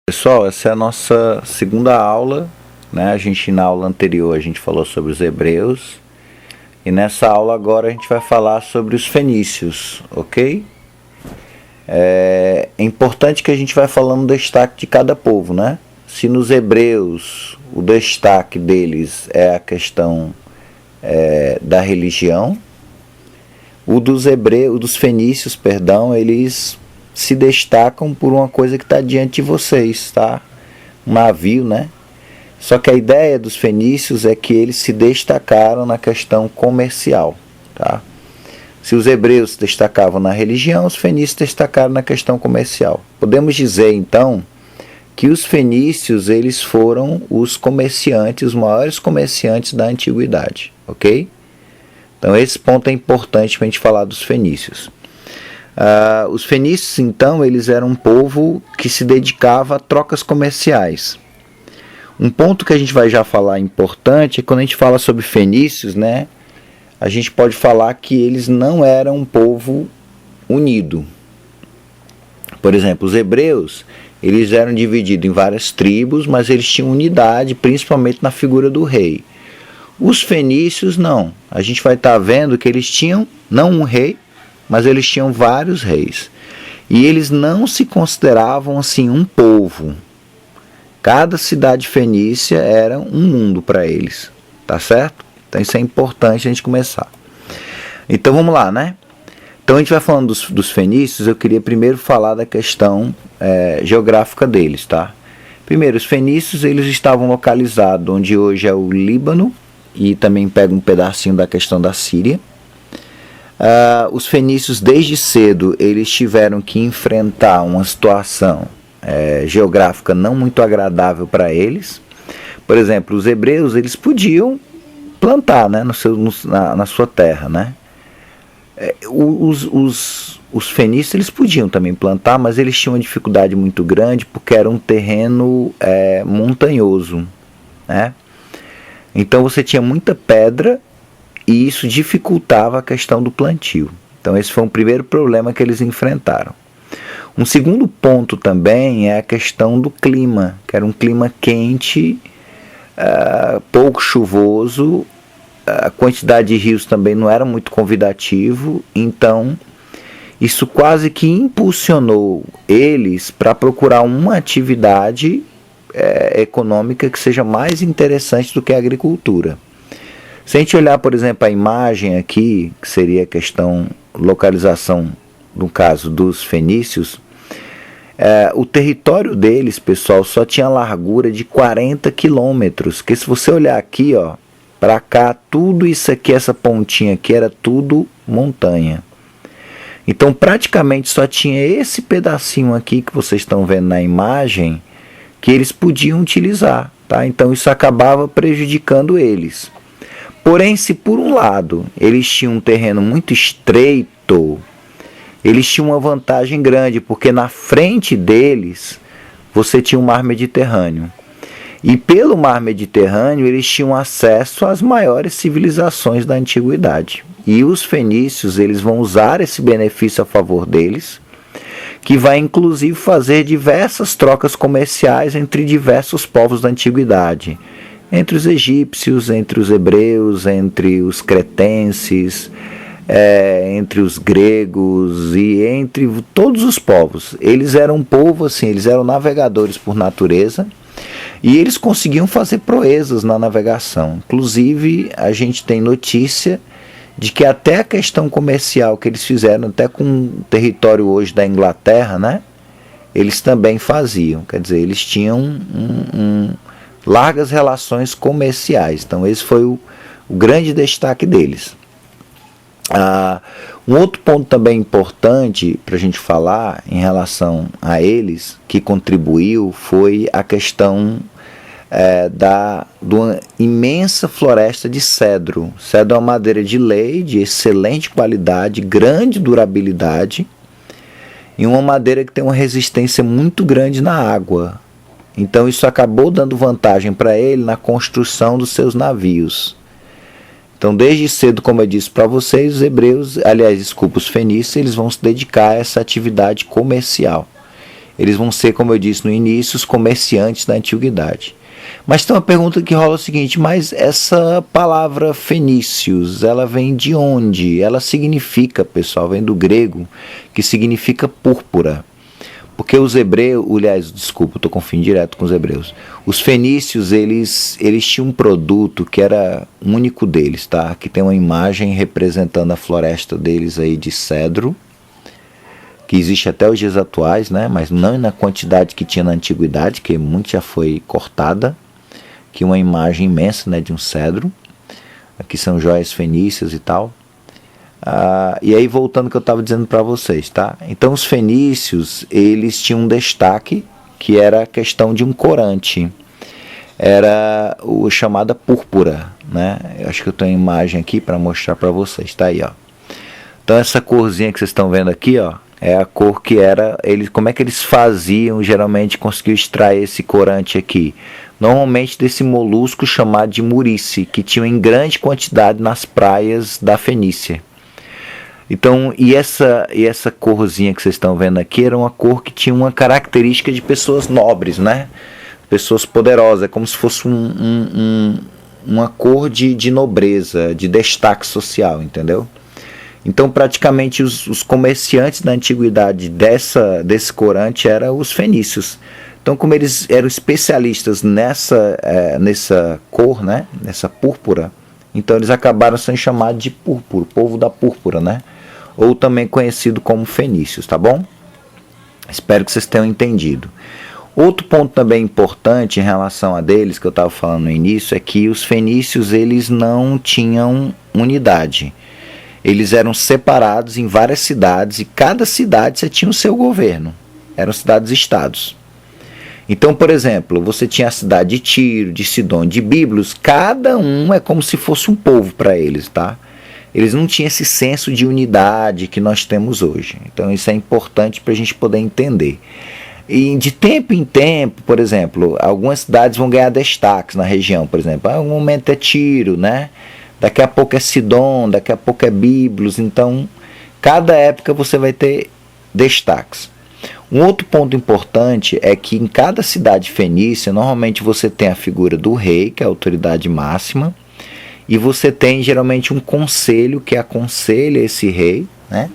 Pessoal, essa é a nossa segunda aula, né? Na aula anterior a gente falou sobre os hebreus e nessa aula agora a gente vai falar sobre os fenícios, ok? É importante que a gente vai falando o destaque de cada povo, né? Se nos hebreus o destaque deles é a questão da religião, o dos fenícios, eles se destacam por uma coisa que está diante de vocês, tá? Um navio, né? Só que a ideia dos fenícios é que eles se destacaram na questão comercial, tá? Se os hebreus se destacavam na religião, os fenícios se destacaram na questão comercial. Podemos dizer, então, que os fenícios, eles foram os comerciantes, os maiores comerciantes da antiguidade, ok? Então, esse ponto é importante para a gente falar dos fenícios. Os fenícios, então, eles eram um povo que se dedicava a trocas comerciais. Um ponto que a gente vai já falar importante é quando a gente fala sobre fenícios, né? A gente pode falar que eles não eram um povo unido. Por exemplo, os hebreus, eles eram divididos em várias tribos, mas eles tinham unidade, principalmente na figura do rei. Os fenícios, não. A gente vai estar vendo que eles tinham, não um rei, mas eles tinham vários reis. E eles não se consideravam assim um povo. Cada cidade fenícia era um mundo para eles. Tá certo? Então isso é importante a gente começar. Então vamos lá, né? Então a gente vai falando dos fenícios. Eu queria primeiro falar da questão geográfica deles, tá? Primeiro, os fenícios eles estavam localizados onde hoje é o Líbano. E também pega um pedacinho da questão da Síria. Os fenícios desde cedo eles tiveram que enfrentar uma situação geográfica não muito agradável para eles. Por exemplo, os hebreus eles podiam plantar, né, na sua terra, né? Os fenícios eles podiam também plantar, mas eles tinham uma dificuldade muito grande porque era um terreno montanhoso, né? Então você tinha muita pedra e isso dificultava a questão do plantio. Então esse foi um primeiro problema que eles enfrentaram. Um segundo ponto também é a questão do clima, que era um clima quente, pouco chuvoso, a quantidade de rios também não era muito convidativo, então isso quase que impulsionou eles para procurar uma atividade econômica que seja mais interessante do que a agricultura. Se a gente olhar, por exemplo, a imagem aqui, que seria a questão localização, no caso dos fenícios, o território deles, pessoal, só tinha largura de 40 quilômetros, que se você olhar aqui, ó, para cá, tudo isso aqui, essa pontinha aqui, era tudo montanha. Então, praticamente só tinha esse pedacinho aqui que vocês estão vendo na imagem, que eles podiam utilizar, tá? Então isso acabava prejudicando eles. Porém, se por um lado eles tinham um terreno muito estreito, eles tinham uma vantagem grande, porque na frente deles você tinha o Mar Mediterrâneo. E pelo Mar Mediterrâneo eles tinham acesso às maiores civilizações da antiguidade. E os fenícios eles vão usar esse benefício a favor deles, que vai inclusive fazer diversas trocas comerciais entre diversos povos da antiguidade, entre os egípcios, entre os hebreus, entre os cretenses, entre os gregos e entre todos os povos. Eles eram um povo assim, eles eram navegadores por natureza e eles conseguiam fazer proezas na navegação. Inclusive a gente tem notícia de que até a questão comercial que eles fizeram, até com o território hoje da Inglaterra, né, eles também faziam. Quer dizer, eles tinham largas relações comerciais. Então esse foi o grande destaque deles. Um outro ponto também importante para a gente falar em relação a eles, que contribuiu, foi a questão de uma imensa floresta de cedro. Cedro é uma madeira de lei, de excelente qualidade, grande durabilidade, e uma madeira que tem uma resistência muito grande na água. Então isso acabou dando vantagem para ele na construção dos seus navios. Então desde cedo, como eu disse para vocês, os hebreus, os fenícios, eles vão se dedicar a essa atividade comercial. eles vão ser, como eu disse no início, os comerciantes da antiguidade. Mas tem uma pergunta que rola o seguinte, mas essa palavra fenícios, ela vem de onde? Ela significa, pessoal, vem do grego, que significa púrpura. Porque os hebreus, aliás, desculpa, estou confundindo direto com os hebreus. Os fenícios, eles tinham um produto que era único deles, tá? Aqui tem uma imagem representando a floresta deles aí de cedro, que existe até os dias atuais, né? Mas não na quantidade que tinha na antiguidade, que muito já foi cortada. Aqui uma imagem imensa, né, de um cedro. Aqui são joias fenícias e tal. E aí voltando ao que eu estava dizendo para vocês, tá? Então os fenícios, eles tinham um destaque, que era a questão de um corante. Era o chamada púrpura, né? Eu acho que eu tenho uma imagem aqui para mostrar para vocês, tá aí, ó. Então essa corzinha que vocês estão vendo aqui, ó, é a cor que era, como é que eles faziam, geralmente conseguiam extrair esse corante aqui? Normalmente desse molusco chamado de murice, que tinha em grande quantidade nas praias da Fenícia. Então, e essa corzinha que vocês estão vendo aqui era uma cor que tinha uma característica de pessoas nobres, né? Pessoas poderosas, é como se fosse uma cor de nobreza, de destaque social, entendeu? Então, praticamente, os comerciantes da antiguidade desse corante eram os fenícios. Então, como eles eram especialistas nessa cor, né? Nessa púrpura, então eles acabaram sendo chamados de púrpura, povo da púrpura, né? Ou também conhecido como fenícios, tá bom? Espero que vocês tenham entendido. Outro ponto também importante em relação a deles, que eu estava falando no início, é que os fenícios eles não tinham unidade. Eles eram separados em várias cidades e cada cidade você tinha o seu governo. Eram cidades-estados. Então, por exemplo, você tinha a cidade de Tiro, de Sidom, de Biblos, cada um é como se fosse um povo para eles, tá? Eles não tinham esse senso de unidade que nós temos hoje. Então, isso é importante para a gente poder entender. E de tempo em tempo, por exemplo, algumas cidades vão ganhar destaques na região, por exemplo. Um momento é Tiro, né? Daqui a pouco é Sidom, daqui a pouco é Biblos. Então, cada época você vai ter destaques. Um outro ponto importante é que em cada cidade fenícia, normalmente você tem a figura do rei, que é a autoridade máxima, e você tem geralmente um conselho que aconselha esse rei, né?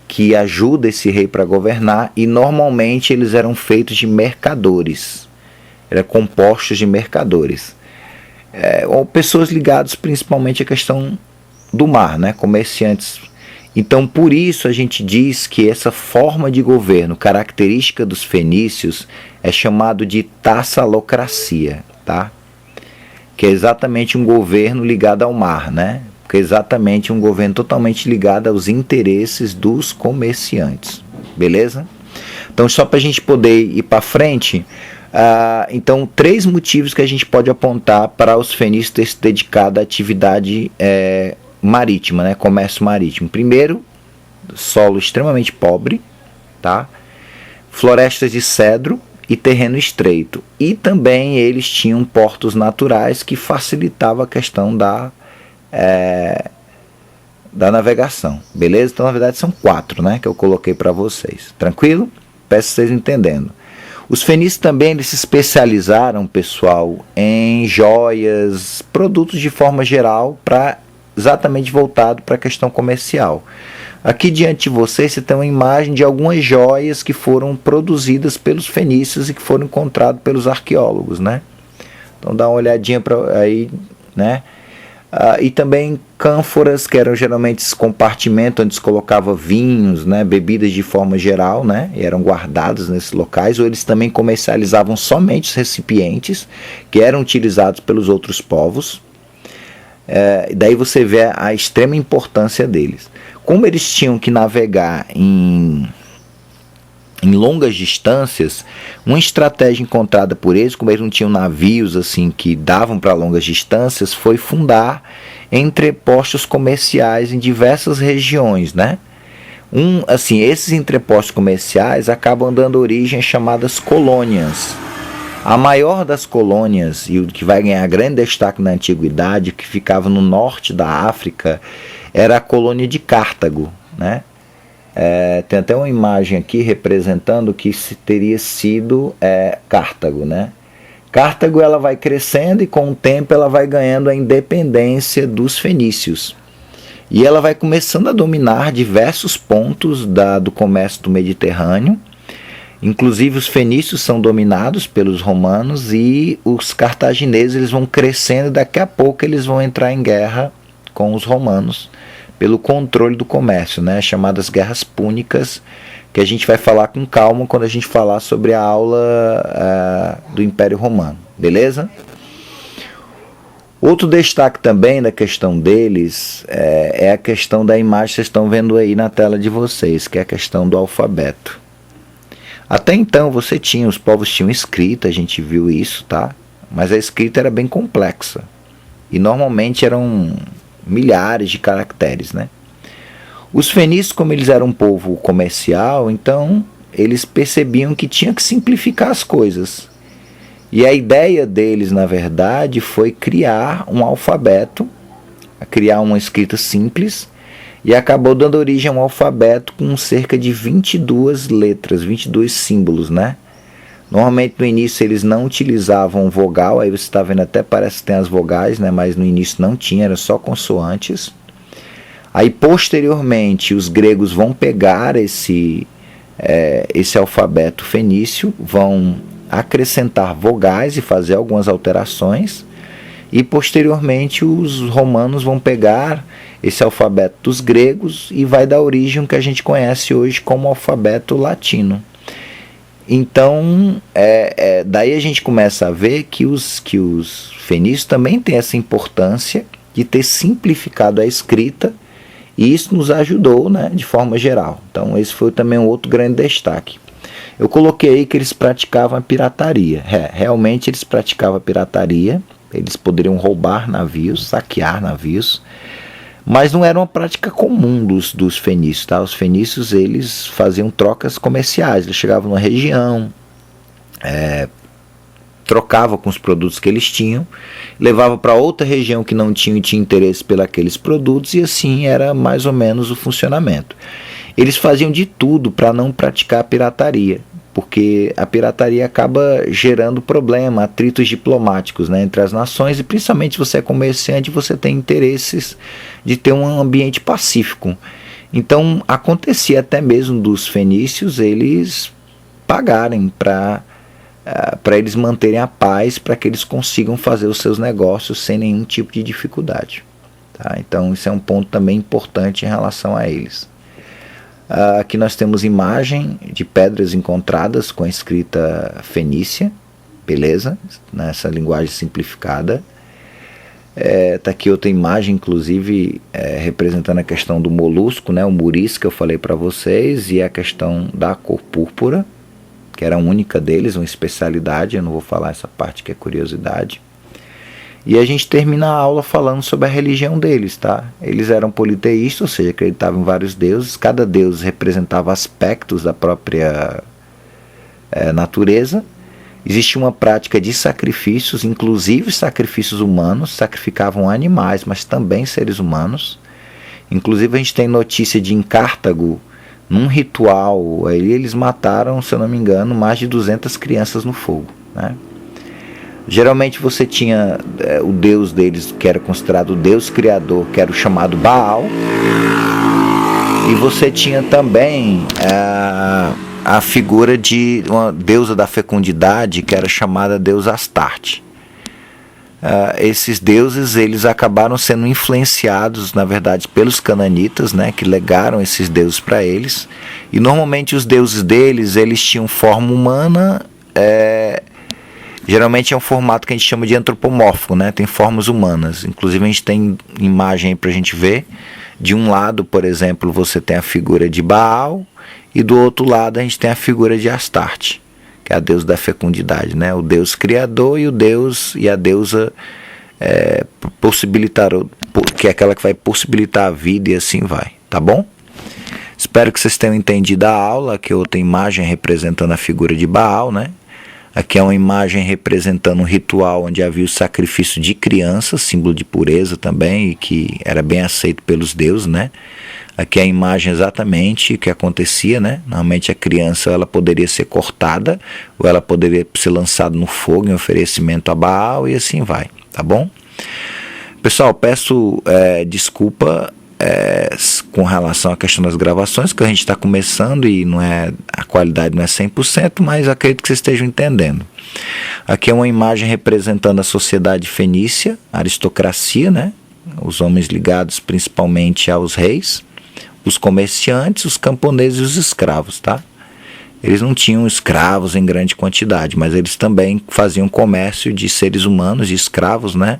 Que ajuda esse rei para governar, e normalmente eles eram feitos de mercadores, eram compostos de mercadores. Ou pessoas ligadas principalmente à questão do mar, né? Comerciantes. Então, por isso a gente diz que essa forma de governo característica dos fenícios é chamado de tassalocracia, tá? Que é exatamente um governo ligado ao mar, né? Que é exatamente um governo totalmente ligado aos interesses dos comerciantes, beleza? Então, só para a gente poder ir para frente, então, 3 motivos que a gente pode apontar para os fenícios terem se dedicado à atividade marítima, né? Comércio marítimo. Primeiro, solo extremamente pobre, tá? Florestas de cedro e terreno estreito. E também eles tinham portos naturais que facilitavam a questão da navegação, beleza? Então, na verdade, são 4, né? Que eu coloquei para vocês. Tranquilo? Peço que vocês entendendo. Os fenícios também eles se especializaram, pessoal, em joias, produtos de forma geral, exatamente voltado para a questão comercial. Aqui diante de vocês, você tem uma imagem de algumas joias que foram produzidas pelos fenícios e que foram encontradas pelos arqueólogos, né? Então dá uma olhadinha aí, né? E também cânforas, que eram geralmente esse compartimento onde se colocava vinhos, né, bebidas de forma geral, né, e eram guardados nesses locais, ou eles também comercializavam somente os recipientes que eram utilizados pelos outros povos. Daí você vê a extrema importância deles. Como eles tinham que navegar em longas distâncias, uma estratégia encontrada por eles, como eles não tinham navios assim que davam para longas distâncias, foi fundar entrepostos comerciais em diversas regiões, né? Esses entrepostos comerciais acabam dando origem a chamadas colônias. A maior das colônias, e o que vai ganhar grande destaque na antiguidade, que ficava no norte da África, era a colônia de Cartago, né? Tem até uma imagem aqui representando que teria sido Cartago, né? Cartago ela vai crescendo e com o tempo ela vai ganhando a independência dos fenícios. E ela vai começando a dominar diversos pontos do comércio do Mediterrâneo. Inclusive os fenícios são dominados pelos romanos e os cartagineses eles vão crescendo e daqui a pouco eles vão entrar em guerra com os romanos pelo controle do comércio, né? Chamadas guerras púnicas, que a gente vai falar com calma quando a gente falar sobre a aula do Império Romano, beleza? Outro destaque também da questão deles é a questão da imagem que vocês estão vendo aí na tela de vocês, que é a questão do alfabeto. Até então os povos tinham escrita, a gente viu isso, tá? Mas a escrita era bem complexa e normalmente eram milhares de caracteres, né? Os fenícios, como eles eram um povo comercial, então eles percebiam que tinha que simplificar as coisas. E a ideia deles, na verdade, foi criar um alfabeto, criar uma escrita simples, e acabou dando origem a um alfabeto com cerca de 22 letras, 22 símbolos, né? Normalmente no início eles não utilizavam vogal, aí você está vendo até parece que tem as vogais, né? Mas no início não tinha, era só consoantes. Aí posteriormente os gregos vão pegar esse alfabeto fenício, vão acrescentar vogais e fazer algumas alterações, e posteriormente os romanos vão pegar esse alfabeto dos gregos e vai dar origem ao que a gente conhece hoje como alfabeto latino. Então, daí a gente começa a ver que os fenícios também têm essa importância de ter simplificado a escrita, e isso nos ajudou, né, de forma geral. Então, esse foi também um outro grande destaque. Eu coloquei aí que eles praticavam a pirataria. Realmente eles praticavam a pirataria, eles poderiam roubar navios, saquear navios, mas não era uma prática comum dos fenícios, tá? Os fenícios eles faziam trocas comerciais, eles chegavam numa região, trocavam com os produtos que eles tinham, levavam para outra região que não tinha e tinha interesse por aqueles produtos, e assim era mais ou menos o funcionamento. Eles faziam de tudo para não praticar a pirataria, porque a pirataria acaba gerando problema, atritos diplomáticos, né, entre as nações, e principalmente se você é comerciante, você tem interesses de ter um ambiente pacífico. Então acontecia até mesmo dos fenícios eles pagarem para eles manterem a paz, para que eles consigam fazer os seus negócios sem nenhum tipo de dificuldade. Tá? Então isso é um ponto também importante em relação a eles. Aqui nós temos imagem de pedras encontradas com a escrita fenícia, beleza? Nessa linguagem simplificada. Tá aqui outra imagem, inclusive, representando a questão do molusco, né? O muris que eu falei para vocês, e a questão da cor púrpura, que era a única deles, uma especialidade. Eu não vou falar essa parte que é curiosidade. E a gente termina a aula falando sobre a religião deles, tá? Eles eram politeístas, ou seja, acreditavam em vários deuses. Cada deus representava aspectos da própria natureza. Existia uma prática de sacrifícios, inclusive sacrifícios humanos. Sacrificavam animais, mas também seres humanos. Inclusive a gente tem notícia de em Cartago, num ritual, aí eles mataram, se eu não me engano, mais de 200 crianças no fogo, né? Geralmente você tinha o deus deles, que era considerado o deus criador, que era o chamado Baal. E você tinha também a figura de uma deusa da fecundidade, que era chamada deusa Astarte. Esses deuses eles acabaram sendo influenciados, na verdade, pelos cananitas, né, que legaram esses deuses para eles. E normalmente os deuses deles eles tinham forma humana. Geralmente é um formato que a gente chama de antropomórfico, né? Tem formas humanas. Inclusive a gente tem imagem aí para a gente ver. De um lado, por exemplo, você tem a figura de Baal, e do outro lado a gente tem a figura de Astarte, que é a deusa da fecundidade, né? O deus criador e a deusa que é aquela que vai possibilitar a vida, e assim vai, tá bom? Espero que vocês tenham entendido a aula. Aqui outra imagem representando a figura de Baal, né? Aqui é uma imagem representando um ritual onde havia o sacrifício de crianças, símbolo de pureza também, e que era bem aceito pelos deuses, né? Aqui é a imagem exatamente o que acontecia, né? Normalmente a criança ela poderia ser cortada, ou ela poderia ser lançada no fogo em oferecimento a Baal, e assim vai, tá bom? Pessoal, peço desculpa com relação à questão das gravações, que a gente está começando e a qualidade não é 100%, mas acredito que vocês estejam entendendo. Aqui é uma imagem representando a sociedade fenícia, a aristocracia, né? Os homens ligados principalmente aos reis, os comerciantes, os camponeses e os escravos, tá? Eles não tinham escravos em grande quantidade, mas eles também faziam comércio de seres humanos, de escravos, né?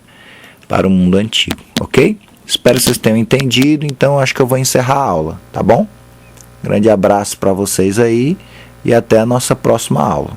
Para o mundo antigo, ok? Espero que vocês tenham entendido, então acho que eu vou encerrar a aula, tá bom? Grande abraço para vocês aí e até a nossa próxima aula.